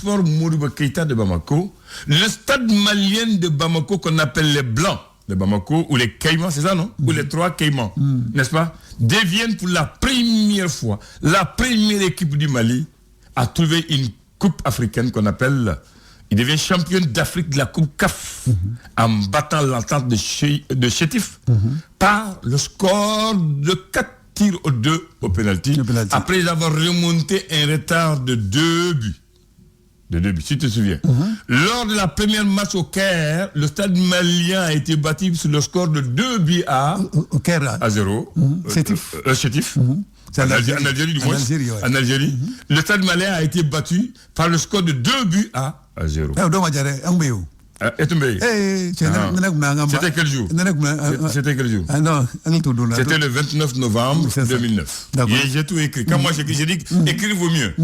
Omnisport Modibo Keïta de Bamako, le stade malien de Bamako qu'on appelle les Blancs de Bamako, ou les Caïmans, c'est ça, non? Ou les 3 Caïmans, n'est-ce pas? Deviennent pour la première fois, la première équipe du Mali à trouver une coupe africaine qu'on appelle, il devient champion d'Afrique de la coupe CAF en battant l'entente de Chétif par le score de 4 tirs aux 2 au penalty, après avoir remonté un retard de 2 buts. De 2 buts, si tu te souviens. Lors de la première match au Caire, le stade malien a été battu sur le score de 2 buts à 0. Chétif. En Algérie, du moins. En Algérie. Le stade malien a été battu par le score de 2 buts à 0. C'était quel jour? C'était quel jour? C'était le 29 novembre 2009. J'ai tout écrit. Quand moi j'ai dit écrire vaut mieux.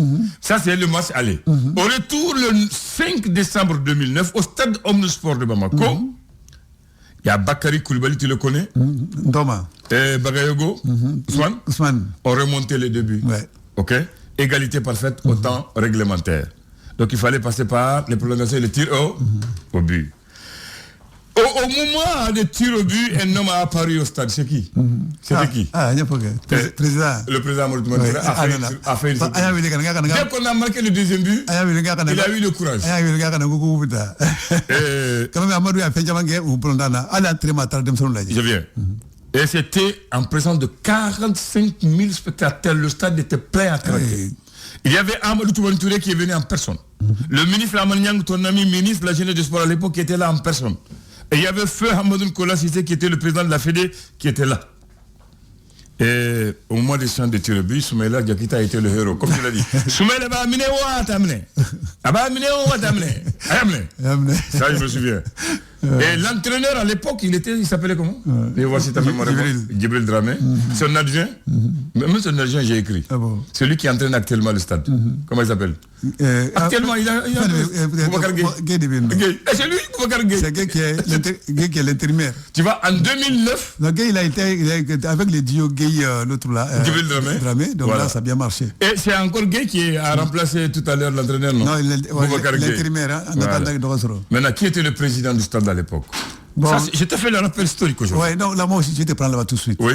Ça c'est le match aller. Au retour le 5 décembre 2009 au stade Omnisport de Bamako, il y a Bakary Koulibaly, tu le connais? Et Bagayogo, Ousmane, ont remonté les 2 buts. Ok. Égalité parfaite au temps réglementaire. Donc il fallait passer par les prolongations et les tirs au but. Au moment des tirs au but, un homme a apparu au stade. C'est qui? C'était qui? Le président Mauritanie a fait une surprise. Dès qu'on a marqué le deuxième but, il a eu le courage. Je viens. Et c'était en présence de 45 000 spectateurs. Le stade était plein à craquer. Il y avait Amadou Touré qui est venu en personne. Le ministre Amaniang, ton ami ministre de la jeunesse et du sport à l'époque, qui était là en personne. Et il y avait Feu Hamadou Kola Cissé qui était le président de la Fédé, qui était là. Et au moment des chants de Tirobus, Soumaïla Diakita a été le héros, comme tu l'as dit. Soumaïla va amener ou t'amener. Va amener ou t'amener. Ça, je me souviens. Et l'entraîneur à l'époque, il s'appelait comment? Et voici ta mémoire. Djibril Dramé. Son adjoint, même son adjoint, j'ai écrit. Celui qui entraîne actuellement le stade. Comment il s'appelle? Actuellement, il a Boubacar Gueye. C'est lui, Boubacar Gueye. C'est Gueye qui est l'intérimaire. Tu vois, en 2009. Le Gueye, il a été avec les duos Gueye, l'autre là. Djibril Dramé. Donc là, ça a bien marché. Et c'est encore Gueye qui a remplacé tout à l'heure l'entraîneur, non? Non, l'intérimaire. Maintenant, qui était le président du stade à l'époque? Bon. Ça, je t'ai fait le rappel historique aujourd'hui. Oui, non, là, moi aussi, je vais te prendre là-bas tout de suite. Oui,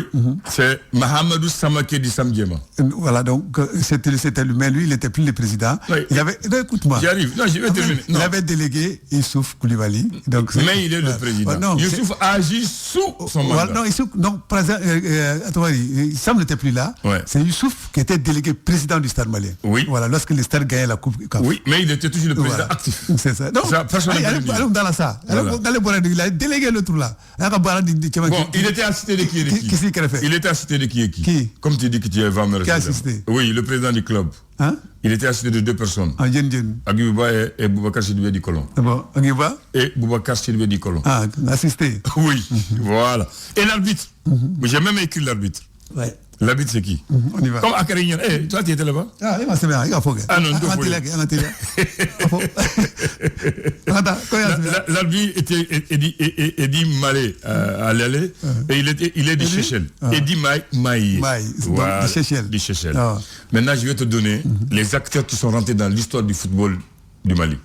c'est Mahamadou Samakedi Samdiema. Voilà, donc, c'était lui, mais lui, il n'était plus le président. Oui. Il avait, non, écoute-moi. J'arrive, non, je vais terminer. Il avait délégué Youssouf Koulibaly. Donc, mais il est le président. Youssouf agit sous son mandat. Non, Youssouf, non, attends, Sam n'était plus là. Ouais. C'est Youssouf qui était délégué président du Stade malien. Oui. Voilà, lorsque le Stade gagnait la Coupe. Oui, mais il était toujours le président actif. C'est ça. Donc, allons dans la salle. Dans le bon, il a délégué le truc là. Bon, il était assisté de qui et de qui? Il était assisté de qui et qui? Qui? Comme tu dis que tu es vraiment Qui a assisté? Oui, le président du club. Hein? Il était assisté de 2 personnes. Aguiba et Boubacar Sidibé Dikolon. Bon, Aguiba? Et Boubacar Sidibé Dikolon. Ah, assisté. Oui, voilà. Et l'arbitre? J'ai même écrit l'arbitre. Ouais. L'arbitre, c'est qui? On y va. Comme à Carignan. Eh, toi, tu étais là-bas? Ah, il m'a fait bien. Il a fait bien. Ah non, l'arbitre était Eddie Malé à l'aller. Et il est de Seychelles. Eddie Maï. Voilà, de Seychelles. Maintenant, je vais te donner les acteurs qui sont rentrés dans l'histoire du football du Mali.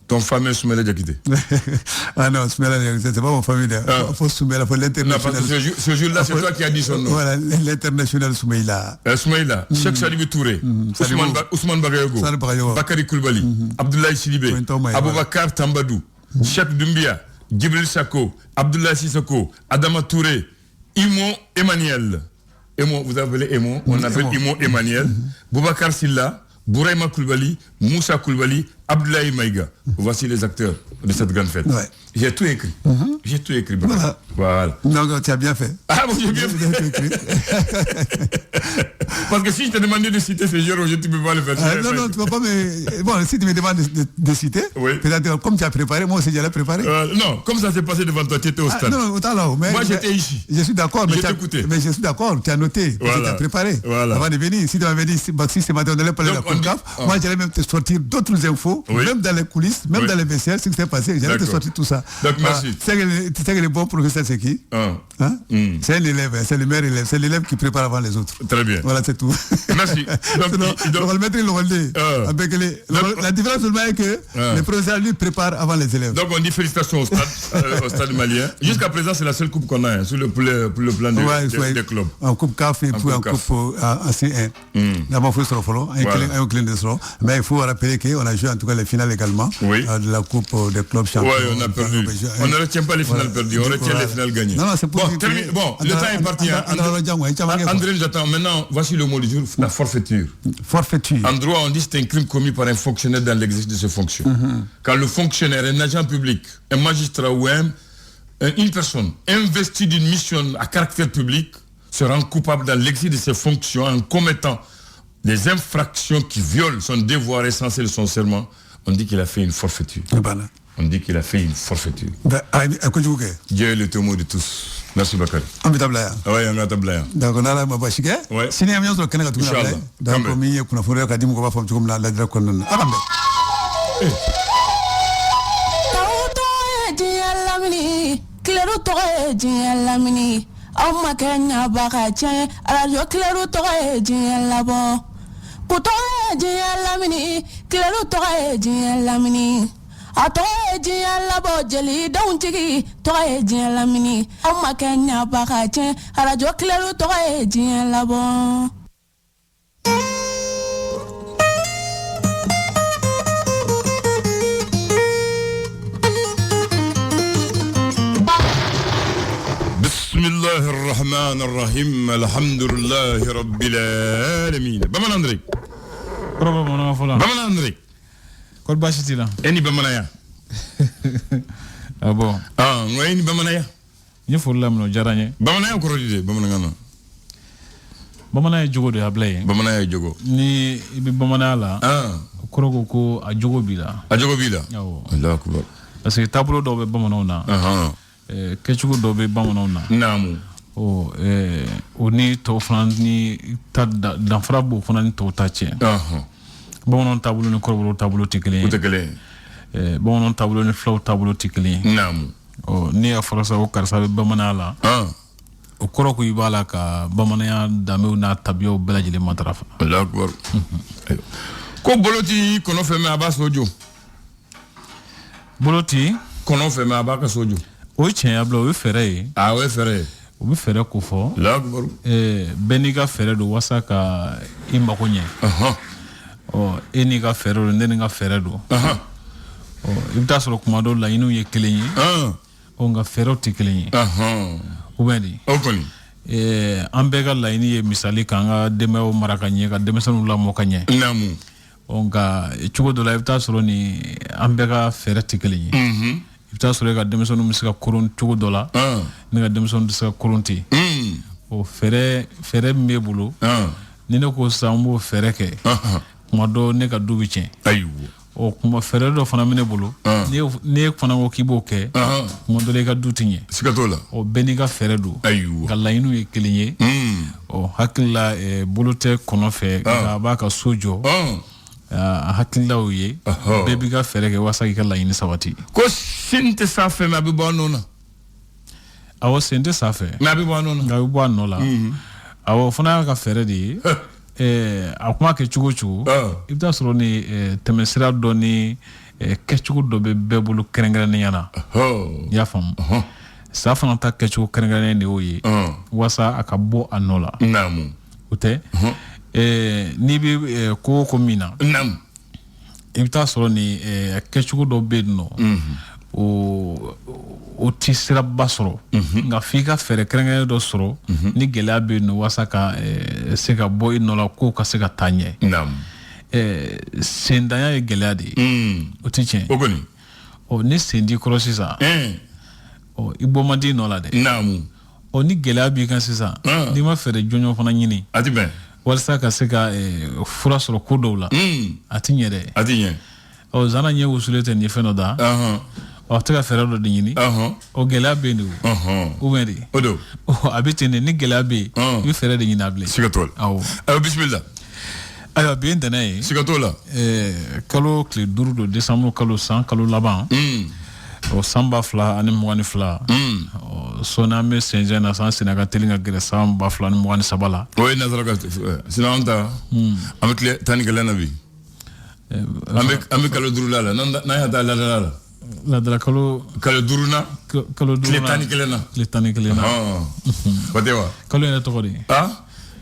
Ton fameux Soumela Diakité. Ah non, Soumela, c'est pas mon famille. Il faut Soumela, il faut l'international. Non, parce que ce jour-là, c'est toi qui as dit son nom. Voilà, l'international Soumeila. Soumeila, Cheikh Sadibé Touré, Ousmane Bagayogo, Bakary Koulibaly, Abdoulaye Sidibé, Aboubakar Tambadou, Cheikh Doumbia, Djibril Sako, Abdoulaye Sissoko, Adama Touré, Imo Emmanuel. Imo, vous appelez Imo, on appelle Imo Emmanuel, Boubacar Silla, Bouraïma Koulibaly, Moussa Koulibaly, Abdoulaye Maïga. Voici les acteurs de cette grande fête. Ouais. J'ai tout écrit. J'ai tout écrit. Voilà. Non, tu as bien fait. Ah bon, j'ai bien fait. Parce que si je te demandais de citer ces jours, tu ne peux pas le faire. Non, tu ne peux pas, mais bon, si tu me demandes de citer, peut-être comme tu as préparé, moi aussi j'allais préparer. Non, comme ça s'est passé devant toi, tu étais au stade. Non, autant là. Moi j'étais ici. Je suis d'accord, mais je suis d'accord, tu as noté, tu as préparé. Avant de venir, si tu m'avais dit, si ce matin on allait parler de la CONCAF, moi j'allais même te sortir d'autres infos, même dans les coulisses, même dans les vestiaires, ce qui s'est passé, j'allais te sortir tout ça. ça. Donc, merci. Tu sais que le bon professeur, c'est qui? C'est l'élève, c'est le meilleur élève. C'est l'élève qui prépare avant les autres. Très bien. Voilà, c'est tout. Merci. Donc, on va le mettre le relais. La différence seulement est que le professeur, lui, prépare avant les élèves. Donc, on dit félicitations au stade malien. Jusqu'à présent, c'est la seule coupe qu'on a sur le plan des clubs. En coupe CAF et puis en coupe C1. D'abord, il faut se refaire un clin de sort. Mais il faut rappeler qu'on a joué en tout cas les finales également de la coupe des clubs champions. Oui, on a perdu. On ne retient pas les finales perdues, on retient les finales gagnées. Non, c'est pour bon, le temps est parti. André, j'attends. Maintenant, voici le mot du jour, la forfaiture. Forfaiture. En droit, on dit que c'est un crime commis par un fonctionnaire dans l'exercice de ses fonctions. Quand le fonctionnaire, un agent public, un magistrat ou une personne investie d'une mission à caractère public se rend coupable dans l'exercice de ses fonctions en commettant des infractions qui violent son devoir essentiel de son serment, on dit qu'il a fait une forfaiture. On dit qu'il a fait une forfaiture. Dieu est le témoin de tous. Merci Bakary. On est tablaya. Oui, on est tablaya. Donc on a la mabashike. Oui. Si nous avions sur le canal tout ça. Donc on y est qu'on a fait que dimu ko ba fam ci comme la dira kon non. Arambe. Claro to e lamini. Au makanya baka chen radio claro to e labo. Kuto e lamini. Claro to e lamini. Ato e labo jeli don tigi to e lamini. Au makanya baka chen radio claro to e labo. Bismillah ar-Rahman ar-Rahim. Alhamdulillah Rabbil Alamin. Baman André. Baman André. Kol bashitila. Eni bamanaya. Ah bon. Ah, ngoyni bamanaya. Ni fulam no jaranye. Bamanaya ko rodide bamananga. Bamanaya jogo de ablay. Bamanaya jogo. Ni bi bamanaya la. Ah. Koroko ko a jogo bila. A jogo bila. Yawo. Allahu akbar. Parce que tableau do be bamanaw na. Kechugo do be bamanaw na. Namu. O ni to fran ni ta dan fra bo fran ni to ta che. Bamanan tableau ni korbo tableau tikele. Tikele. Bamanan tableau ni flow tableau tikele. Namu. Ni a farasa o karsa be bamanala. O koroko ibala ka bamanaya damew na tabiyo belajele matrafa. Allahu akbar. Ko boloti kono feme aba sojo. Boloti kono feme aba ka sojo. O chen ablo o fere. Ah o fere. O bi fere ko fo. Allahu akbar. Beniga fere do wasaka imakonye. Eniga fere do ndenga fere do. Ibta soro kumado la inu ye kelenyi. O nga fere o tikelenyi. Ubedi. Okoni. Ambega la ini ye misali kanga demeo marakanye ka demesanu la mokanye. Namu. Onga chugo do la ibta soro ni ambega fere tikelenyi. Ibta soro ka demesanu misika kurun chugo do la. Ni ka demesanu misika kurunti. O fere mebulu. Ni ne ko sambo fere ke. Kumado ne ka dubi chen. Ayu. O kuma fere do fana mine bulu. Ne fana ko kibo ke. Kumado le ka dutinye. Sikatola. O beniga fere do. Ayu. Kala inu ye kelinye. O hakila bulute kono fe ka ba ka sojo. Hakila o ye. Bebiga fere ke wasaki kala ini sabati. Ko sinte sa fe ma bi bonona. Awo sinte sa fe. Ma bi bonona. Ga bi bonona la. Awo fana ka fere di. Akuma ke chugo ibda soro ni temesira do ni ke chugo do be bebulu kerengere ni yana ya fam sa fana ta ke chugo kerengere ni oyi wasa akabo anola namu ute ni bi ko mina nam ibda soro ni ke chugo do be no o tisira basoro nga fika fere kerengere do soro ni gela be no wasa ka se ka boy no la ko ka se ka tanye nam sendanya e gela di o tichen ogoni o ni sendi krosi sa o ibomadi no la de namu o ni gela bi kan sisa ni ma fere jonyo fana nyini ati ben walsa ka se ka fura soro ko do la atinye de atinye o zana nye usulete ni fenoda o tega fere do nyini o gela be ni o meri odo o abitene ni gela be yu fere de nyina ble sikatol aw bismillah aya bien danae sikatola kalo clé duru do décembre kalo 100 kalo laban o samba fla ani mwani fla sona me senje na san sinaga telinga gere samba fla ni mwani sabala oui nazara ka sina onta avec tani galana bi avec kalo durula la na ya da la de la kalo duruna le tani galana batewa kalo ene to godi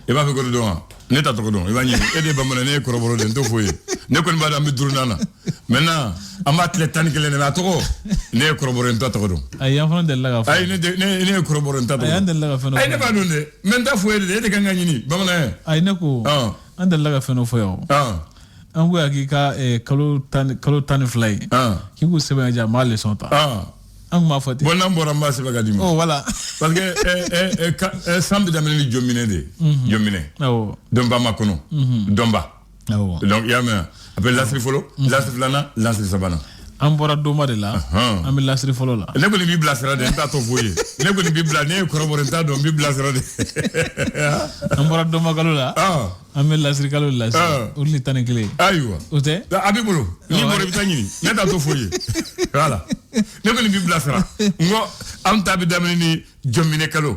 e ba fe ko do ne ta to do e ba ni e de ba mo ne ko roboro de to foye ne ko ni ba da mi duruna na maintenant ama le tani galana la to ne ko roboro de to do ay ya fon de la ga ay ne ko roboro de to ay de la ga fon ay ne ba donde men ta foye de ka ngani ni ba mo ne ay ne ko an de la ga fon foyo an go akika kalo tani fly ki go sebe ja mal le sonta an ma fati bon nambora ma sebe ga dimo oh voilà parce que samedi damene ni jomine de jomine domba makono domba donc yama appelle lasri folo lasri flana lasri sabana an bora doma de la an bi lasri folo la ne ko ni bi blasra de ta to foye ne ko ni bi bla ne ko robore ta do bi blasra de an bora doma galo la an bi lasri galo la urli tane kile aywa ote abi bolo ni boro bi tani ne ta to foye voilà ne ko ni bi blasra ngo am ta bi damni ni jomine kalo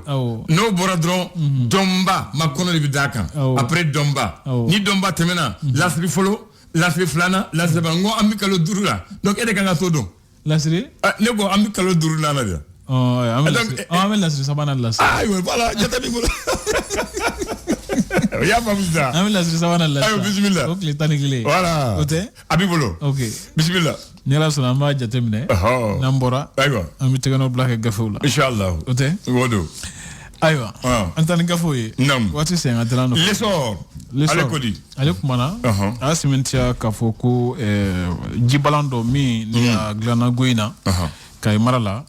no bora dron domba makono bi dakan après domba ni domba temena lasri folo lasri flana lasri bango ambi kalo durula donc ede kanga to don lasri ne go ambi kalo durula na dia ambi lasri sabana lasri aywa voilà jata bi bolo ya famisa ambi lasri sabana lasri aywa bismillah ok tani kile voilà ote abi bolo ok bismillah ni la sona ma jatemne nambora aywa ambi tegano black gafula inshallah ote wodo aywa antani gafoye wati senga drano lesor ale kodi ale kumana asimentia kafoko jibalando mi ni glana goina kay marala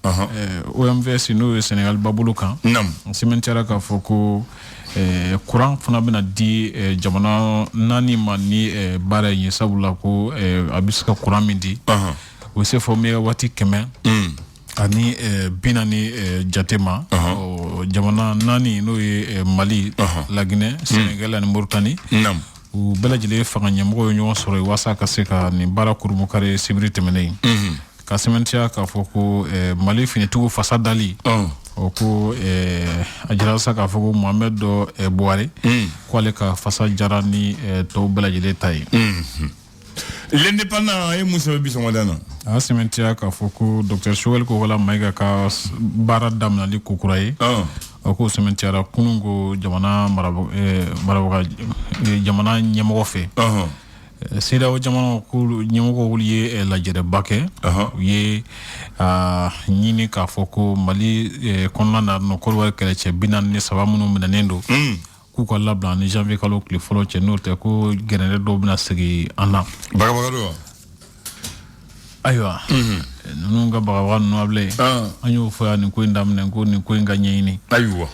OMVS no Senegal babulukan asimentia kafoko courant fana bena di jamana nani mani bara yin sabula ko abiska courant mindi o se formé wati kemen ani binani jatema jamana nani no Mali la Guinée Sénégal ani Mauritanie u belajile fanga nyamgo nyo soro wasa kaseka ni bara kurumu kare sibiri temene ka sementia ka foko Mali fini tu fasadali ko ajirasa ka foko Mohamed do Bouare ko ale ka fasad jarani to belajile tay l'indépendant et Moussa Bissomadana sementia ka foko Dr Chouel ko wala maiga ka bara damna li kokuraye ko sementia ra kunungo jamana maraboga jamana nyamo fe sida o jamana ko nyamo wuliye la jere bake ye nyini ka foko Mali konna no ko war kele che binan ni sabamu menendo ku ko labla ni janvier kalo kli folo che note ko genere do bina segi ana baga do aywa nunga baga no able anyo fo ni ko ndam ne ko ni ko nganye ni aywa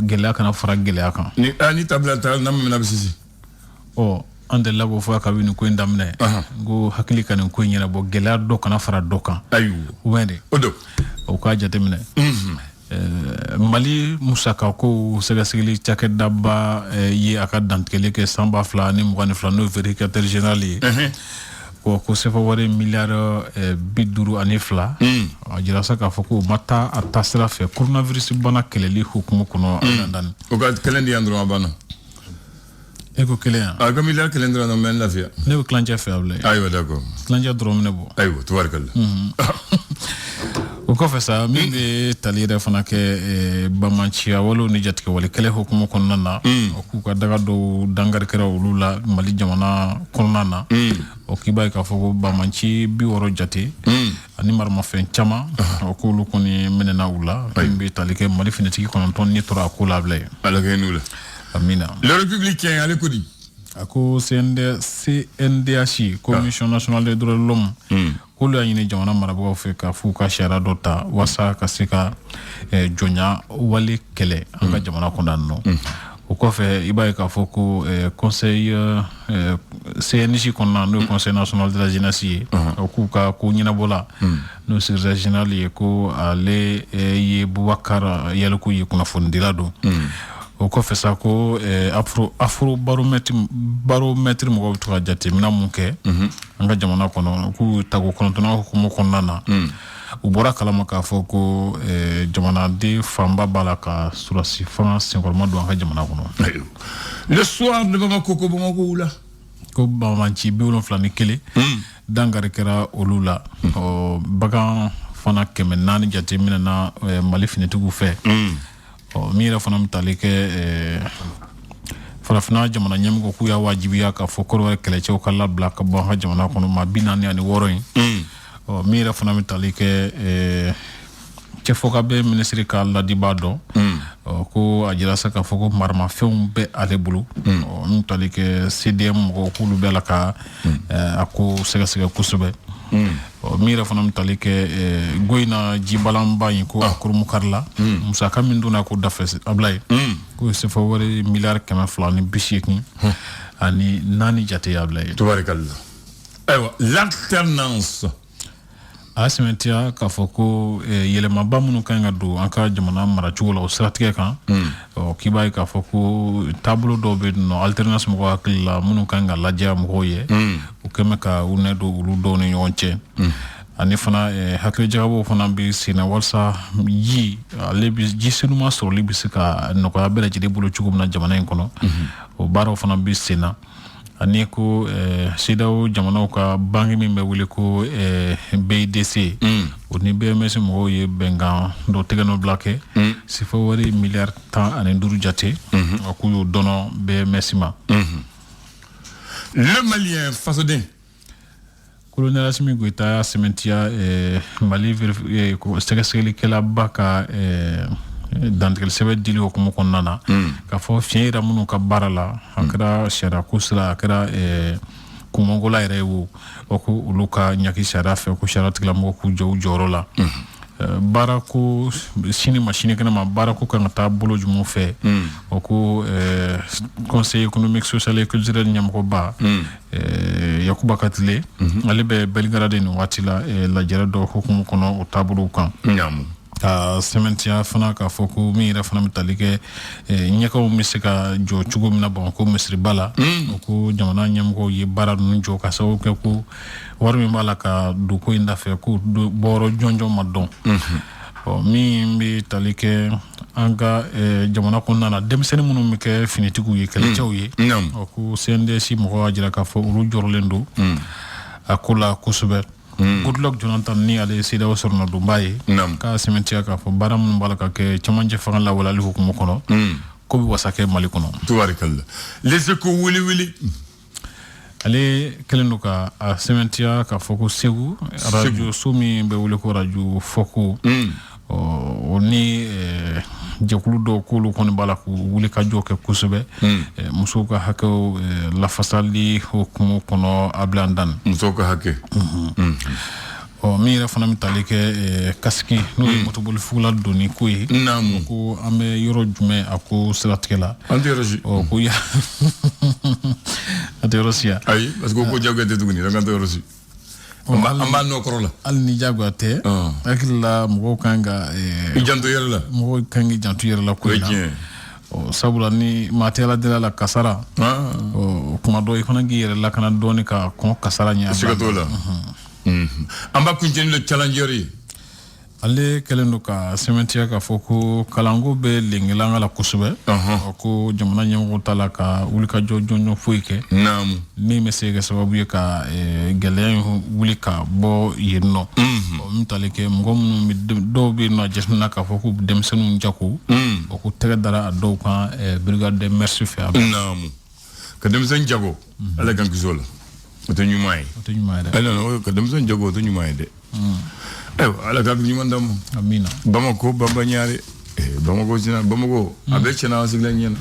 gela kana fara gela kan ni ani tabla tal nam na bisisi ande labo fo ka wini ko ndam ne go hakili kan ko nyina bo gela do kana fara do kan aywa wende odo o ka jatemine Mali musaka ko segasili chake daba ye aka dantkele ke samba fla ni mwani fla no vérificateur général ko se fa wari milliard biduru ani fla ajira saka foko mata atasra fe coronavirus bana keleli hukumu kuno andan o ga kelendi andro bana eko kelen aga milliard kelendra no men la fia ne ko klanja fe able aywa d'accord klanja drom ne bo aywa tubarkalla o ko fa sa min be talire fana ke bamanchia wolo ni jatke wala kele hukumu konnana o ku ka daga do dangar kera ulula Mali jamana konnana o kibay ka fogo bamanchi bi woro jate ani marma fen chama o ko lu koni menena ula be talike Mali finati ko ton ni tora ko la blay ala genula amina le républicain ale kodi ako CNDH Commission nationale des droits de l'homme ko lu ayini jamana marabo fe ka fu ka shara dota wasa ka sika jonya wali kele anga jamana kondanno o ko fe ibaye ka foko conseil CNJ konna no conseil national de la jeunesse o ku ka ko nyina bola no secrétaire général ye ko ale ye Boubacar yalo ko ye kuna fondila do o ko fesa ko afro barometre mo to jate mina munke anga jamana kono ku tago kono to na ko mo konnana u bɔra kalama k'a fɔ ko jamanaden fanba b'a la ka surasi fanga senkɔrɔma don an ka jamana kɔnɔ. Le soir de Bamako ko Bamako la ko bamanci 71 dangari kɛra olu la bagan fana 400 jate minɛna Mali finitigiw fɛ min yɛrɛ fana bɛ tali kɛ farafina jamana ɲɛmɔgɔ k'u y'a wajibiya k'a fɔ Kɔrɔwari kɛlɛcɛw ka labila ka bɔ an ka jamana kɔnɔ maa 46 in min yɛrɛ fana bɛ tali kɛ cɛfoka bɛ minisiri ka ladiba dɔn ko a jira sa k'a fɔ ko maramafɛnw bɛ ale bolo min tali kɛ CDM mɔgɔw k'olu bɛ la ka a ko sɛgɛsɛgɛ kosɛbɛ min yɛrɛ fana bɛ tali kɛ Goyina jibalanba in ko a kurumu karila musaka min donna ko dafɛ Ablaye ko sefa wari miliyari 280 ani 4 jate Ablaye. Tubarikalla. Ayiwa l'alternance a sɛmɛntiya k'a fɔ ko yɛlɛmaba minnu kan ka don an ka jamana maracogo la o siratigɛ kan k'i b'a ye k'a fɔ ko taabolo dɔw bɛ yen nɔ alternance mɔgɔw hakili la minnu kan ka lajɛ mɔgɔw ye u kɛn bɛ ka u nɛ don olu dɔw ni ɲɔgɔn cɛ ani fana hakilijagabɔw fana bɛ sen na walasa ji senuma sɔrɔli bɛ se ka nɔgɔya bɛɛ lajɛlen bolo cogo min na jamana in kɔnɔ o baaraw fana bɛ sen na ani ko CEDEAO jamanaw ka banki min bɛ wele ko BIDC o ni BMS mɔgɔw ye bɛnkan dɔ tɛgɛnɔ bila kɛ sifa wari miliyari 15 jate a k'u y'o dɔnɔ BMS ma. Le Malien fasoden Colonel Assimi Goïta y'a sɛmɛntiya Mali sɛgɛsɛgɛlikɛlaba ka dantigɛli sɛbɛn dili hukumu kɔnɔna na k'a fɔ fiɲɛ yira minnu ka baara la a kɛra sariya ko sira a kɛra kumɔngola yɛrɛ ye o ko olu ka ɲaki sariya fɛ ko sariya tigilamɔgɔ k'u jɔ u jɔyɔrɔ la baara ko sini ma sini kɛnɛ ma baara ko kan ka taa bolo jumɛn fɛ o ko conseil économique social et culturel ɲɛmɔgɔba Yakuba Katile ale bɛ Belgrade nin waati la lajɛrɛ dɔ hukumu kɔnɔ o taabolow kan ka sɛmɛntiya fana k'a fɔ ko min yɛrɛ fana bɛ tali kɛ ɲɛkaw bɛ se ka jɔ cogo min na Bamako misiriba la o ko jamana ɲɛmɔgɔw ye baara ninnu jɔ ka sababu kɛ ko wari min b'a la ka don ko in da fɛ ko bɔyɔrɔ jɔnjɔn ma dɔn min bɛ tali kɛ an ka jamana kɔnɔna na denmisɛnnin minnu bɛ kɛ finitigiw ye kɛlɛcɛw ye ko CNDS mɔgɔw y'a jira k'a fɔ olu jɔrɔlen don a ko la kosɛbɛ. Goodluck Jonathan ni ale CEDEAO sɔrɔna donba ye k'a sɛmɛntiya k'a fɔ baara minnu b'a la ka kɛ cɛmancɛ fanga lawalali hukumu kɔnɔ ko bɛ wasa kɛ Mali kɔnɔ. Tubarikalla. Les Échos wili ale kɛlen don ka a sɛmɛntiya k'a fɔ ko Segu radio so min bɛ wele ko radio Foko o ni jɛkulu dɔw k'olu kɔni b'a la k'u wuli ka jɔ kɛ kosɛbɛ musow ka hakɛw lafasali hukumu kɔnɔ Ablaye Dan musow ka hakɛ min yɛrɛ fana bɛ tali kɛ kasiki n'o ye motobolifugula donni ko ye ko an bɛ yɔrɔ jumɛn a ko siratigɛ la an tɛ yɔrɔ si ko an tɛ yɔrɔ si yan ayi parce que ko jagoya tɛ tuguni an tɛ yɔrɔ si an b'a nɔ kɔrɔ la hali ni jagoya tɛ hakili la mɔgɔw kan ka i janto yɛrɛ la mɔgɔw kan k'i janto yɛrɛ la ko in na sabula ni maa tɛ Ala la kasara kuma dɔ i fana k'i yɛrɛ lakana dɔɔni ka kɔn kasara ɲɛ siga t'o la an b'a kuncɛni le challenger ye ale kɛlen don ka sɛmɛntiya k'a fɔ ko kalanko bɛ lengelanga la kosɛbɛ ko jamana ɲɛmɔgɔ ta la ka wulikajɔ jɔnjɔn foyi kɛ min bɛ se ka sababu ye ka gɛlɛya in wuli ka bɔ yen nɔ min tali kɛ mɔgɔ minnu dɔw bɛ yen nɔ a jateminɛ k'a fɔ k'u denmisɛnninw jago o ko tɛgɛ dara a dɔw kan brigade de merci fɛ ka denmisɛn jago ala kan kisi o la o tɛ ɲuman ye dɛ ka denmisɛn jago o tɛ ɲuman ye dɛ ala ka ɲuman d'an ma amina Bamako Bambaɲare Bamako sina Bamako a bɛ cɛna an sigilen ɲɛna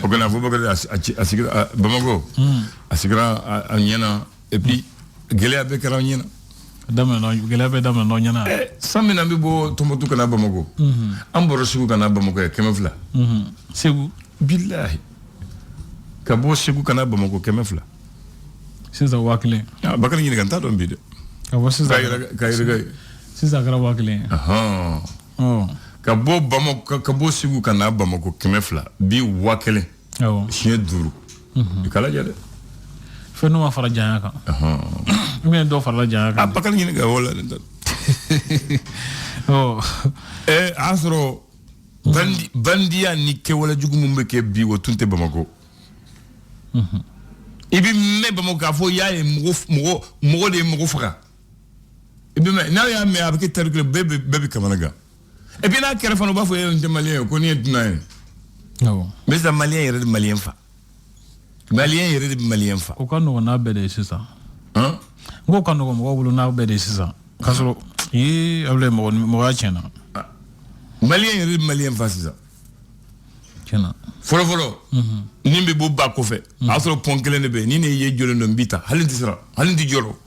o kana fɔ Bakari a sigira Bamako a sigira a ɲɛna et puis gɛlɛya bɛ kɛra ɲɛna gɛlɛya bɛ daminɛ n'aw ɲɛna san min na an bɛ bɔ Tɔnbukutu kana Bamako an bɔra Segu kana Bamako ye 200 Segu bilahi ka bɔ Segu kana Bamako 200 sisan 1000 Bakari ɲininka n t'a dɔn bi dɛ ka yɛrɛ sisan kɛra 1000 ka bɔ Bamako ka bɔ Segu kana Bamako 200 bi 1000 siɲɛ 5 i kala jɛ dɛ Fais-nous faire la dianaka. Mais d'où faire la dianaka? Ah, pas quand il y a voilà. Oh. Asro. Bandia ni ke wala jugu mumbe ke bi wo tunte Bamako. Ibi me Bamako fo ya e mo de mo fra. Ibi me na ya me abike terkle bebe kamanaga. Et puis là kere fa no ba fo e malien ko ni dunay. Non. Mais ça malien yere de malien fa. Malien yere de malien fa. Ko kanu na bede sisa. Hein? Ngo kanu mo wulu na bede sisa. Kasoro yi able mo ga chena. Malien yere de malien fa sisa. Chena. Folo. Nimbe bo ba ko fe. Asro ponkele ne be ni ne ye jolo no mbita. Halindi jolo.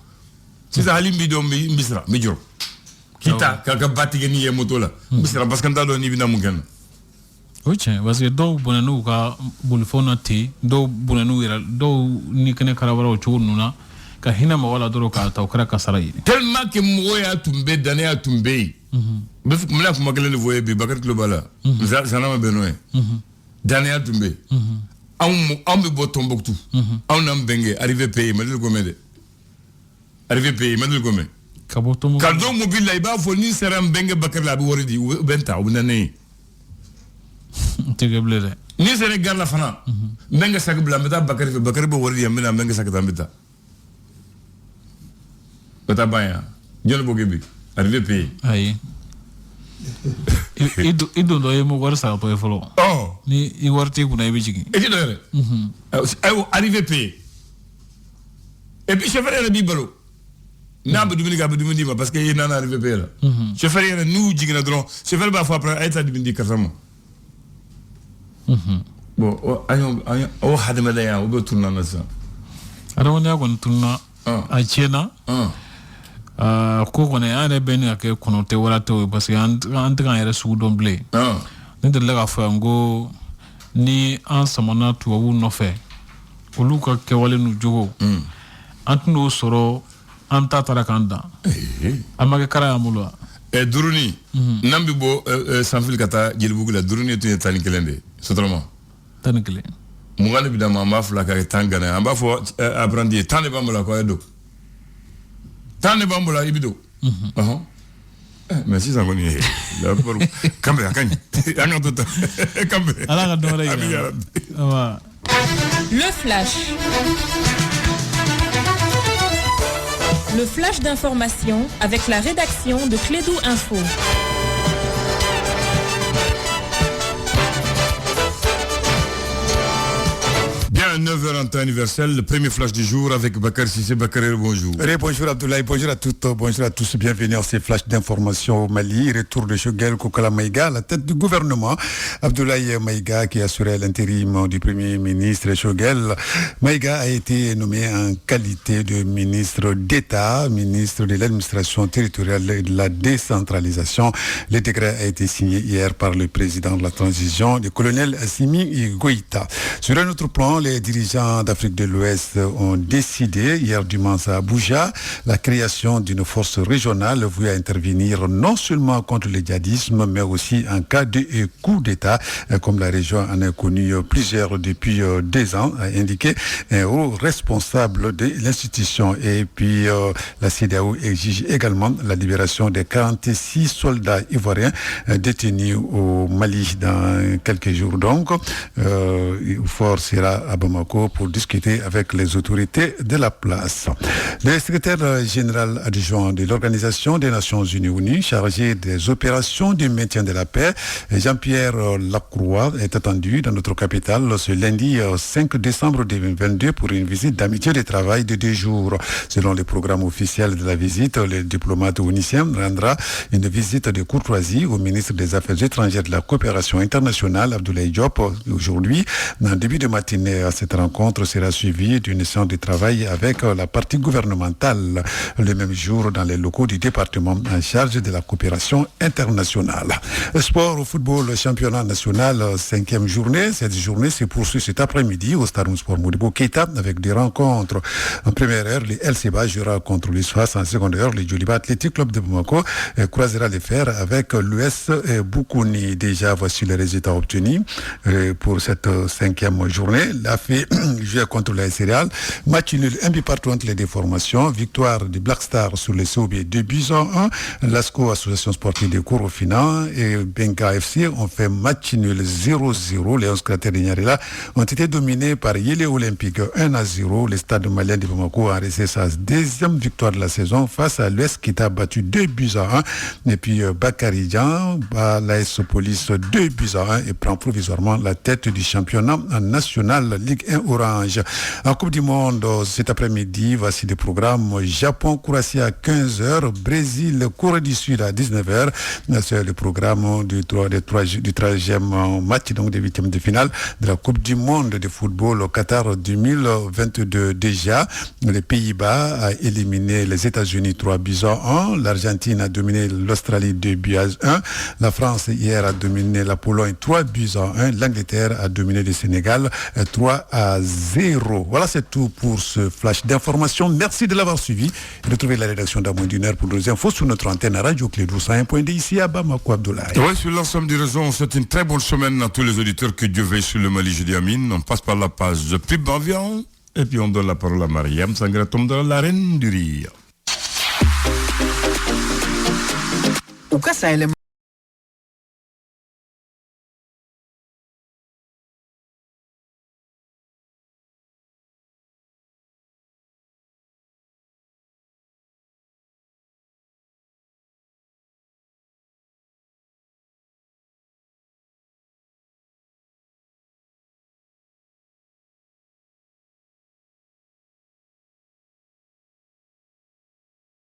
Sisa halimbi do mbisra mi jolo. Kita kaka batige ni ye moto la. Mbisra parce que ndalo ni bina mugen. Oui, parce que do bonanu ka bulfona ti do bonanu ira do ni kene karabara o chununa ka hina ma wala doro ka ta okra ka sarai tellement que moya tumbe dane ya tumbe be fu mala kuma gele voye be bakar globala zana ma benoe dane ya tumbe am be bo tomboktu am nam benge arrivé pays madul gomede arrivé pays madul gomede ka bo tombo ka do mobile la iba fo ni seram benge bakar la bi woridi benta o nane tegeblere ni sere garla fana menga sak bla meta bakari bo wordi yamina menga sak tambita bata baya jolo bo gibi arrivé pays ay ido do yemo war sa to efolo oh ni I warti kuna ibijigi et tu dore arrivé pays et puis chef frère bi balo na ba dumini ga ba dumini ba parce que il n'en arrivé pays là chef frère nous jigina dron chef frère ba fa après ay ta dumini kasama bon o hadama da ya o be tunna na sa arawana ya gon tunna a chena ko ko ne ane ben ke kono te wala to parce que an yere su don blé ne de la fa ngo ni an samana to wu no fe olu ka ke wale nu jogo antno soro anta tara kanda amage kara amulwa duruni nambi bo sanfil kata jelbugula duruni to tani kelende sotrama tani kele mugale bidama ma fula ka tangana amba fo apprendre tane bambola ko edo tane bambola ibido mais si ça ngoni la pour kambe akany anga tota kambe ala ga dore ya le flash. Le flash d'information avec la rédaction de Clédou Info. Bien, 9h en temps universel, le premier flash du jour avec Bakar Sissé. Bakar, bonjour. Bonjour Abdoulaye, bonjour à toutes, bonjour à tous, bienvenue à ces flashs d'information au Mali. Retour de Choguel Kokala Maïga, la tête du gouvernement. Abdoulaye Maïga qui assurait l'intérim du premier ministre Choguel. Maïga a été nommé en qualité de ministre d'État, ministre de l'administration territoriale et de la décentralisation. Le décret a été signé hier par le président de la transition, le colonel Assimi Goïta. Sur un autre plan, les dirigeants d'Afrique de l'Ouest ont décidé hier dimanche à Abuja la création d'une force régionale vouée à intervenir non seulement contre le djihadisme mais aussi en cas de coup d'État, comme la région en a connu plusieurs depuis 2 ans, a indiqué un haut responsable de l'institution. Et puis la CEDEAO exige également la libération des 46 soldats ivoiriens détenus au Mali dans quelques jours. Donc, force sera à Bamako pour discuter avec les autorités de la place. Le secrétaire général adjoint de l'Organisation des Nations Unies, chargé des opérations du maintien de la paix, Jean-Pierre Lacroix, est attendu dans notre capitale ce lundi 5 décembre 2022 pour une visite d'amitié de travail de 2 jours. Selon le programme officiel de la visite, le diplomate onusien rendra une visite de courtoisie au ministre des Affaires étrangères de la coopération internationale, Abdoulaye Diop, aujourd'hui. En début de matinée, cette rencontre sera suivie d'une séance de travail avec la partie gouvernementale le même jour dans les locaux du département en charge de la coopération internationale. Sport au football, le championnat national, 5e journée. Cette journée se poursuit cet après-midi au Stade Sport Modibo Keita avec des rencontres. En première heure, le LCBA jouera contre l'USFAS. En seconde heure, le Djoliba Athletic Club de Bamako croisera les fers avec l'US Boukouni. Déjà, voici les résultats obtenus pour cette 5e journée. La FE juillet contre la Real. Match nul, un but partout entre les deux formations. Victoire du Black Star sur les Sobier 2-1. Lasco, Association sportive de Korofina et Benga FC ont fait match nul 0-0. Les 11 cratères de Nyarela ont été dominés par Yele Olympique 1-0. Le stade malien de Bamako a resté sa deuxième victoire de la saison face à l'Ouest qui a battu 2-1. Et puis Bakary Dian bat l'AS Police 2-1 et prend provisoirement la tête du championnat national Ligue 1 Orange. En Coupe du Monde, cet après-midi, voici des programmes. Japon-Croatie à 15h, Brésil-Corée du Sud à 19h. C'est le programme du 13e match, donc des 8e de finale de la Coupe du Monde de football au Qatar 2022. Déjà, les Pays-Bas a éliminé les États-Unis 3-1. L'Argentine a dominé l'Australie 2-1. La France hier a dominé la Pologne 3-1. L'Angleterre a dominé le Sénégal 3-0. Voilà, c'est tout pour ce flash d'information. Merci de l'avoir suivi. Retrouvez la rédaction dans moins d'une heure pour nos infos sur notre antenne Radio Clédou 101.2 ici à Bamako, Abdoulaye. Oui, sur l'ensemble des réseaux, on souhaite une très bonne semaine à tous les auditeurs. Que Dieu veille sur le Mali, je dis Amin. On passe par la page de pub environ et puis on donne la parole à Mariam Sangratom dans la reine du rire.